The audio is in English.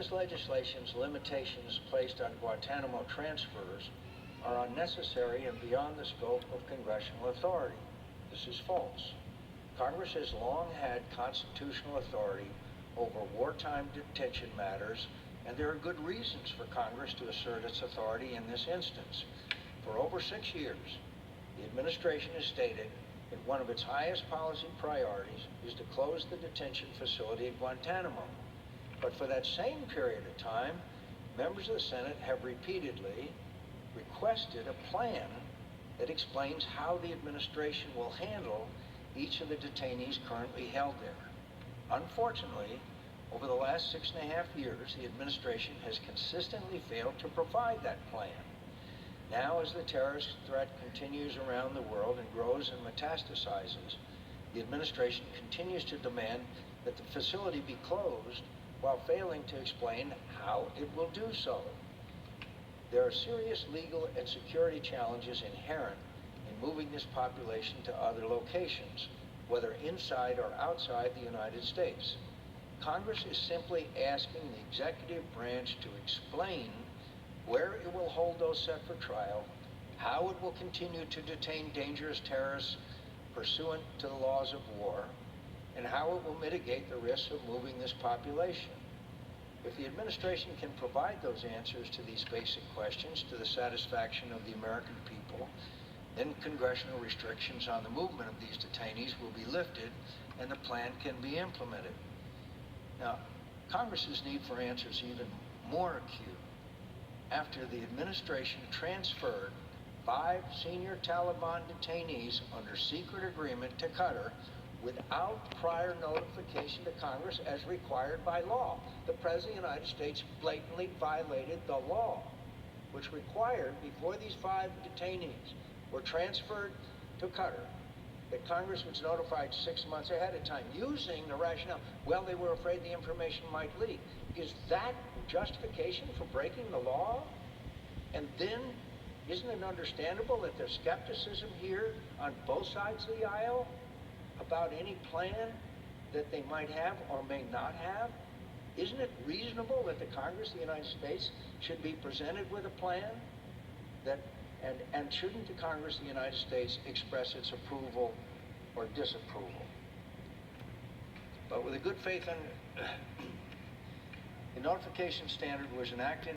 this legislation's limitations placed on Guantanamo transfers are unnecessary and beyond the scope of congressional authority. This is false. Congress has long had constitutional authority over wartime detention matters, and there are good reasons for Congress to assert its authority in this instance. For over 6 years, the administration has stated that one of its highest policy priorities is to close the detention facility at Guantanamo. But for that same period of time, members of the Senate have repeatedly requested a plan that explains how the administration will handle each of the detainees currently held there. Unfortunately, over the last 6.5 years, the administration has consistently failed to provide that plan. Now, as the terrorist threat continues around the world and grows and metastasizes, the administration continues to demand that the facility be closed while failing to explain how it will do so. There are serious legal and security challenges inherent in moving this population to other locations, whether inside or outside the United States. Congress is simply asking the executive branch to explain where it will hold those set for trial, how it will continue to detain dangerous terrorists pursuant to the laws of war, and how it will mitigate the risks of moving this population. If the administration can provide those answers to these basic questions to the satisfaction of the American people, then congressional restrictions on the movement of these detainees will be lifted and the plan can be implemented. Now, Congress's need for answers is even more acute after the administration transferred 5 senior Taliban detainees under secret agreement to Qatar without prior notification to Congress as required by law. The President of the United States blatantly violated the law, which required, before these 5 detainees were transferred to Qatar, that Congress was notified 6 months ahead of time, using the rationale, well, they were afraid the information might leak. Is that justification for breaking the law? And then, isn't it understandable that there's skepticism here on both sides of the aisle about any plan that they might have or may not have? Isn't it reasonable that the Congress of the United States should be presented with a plan that, and shouldn't the Congress of the United States express its approval or disapproval? But with a good faith, the notification standard was enacted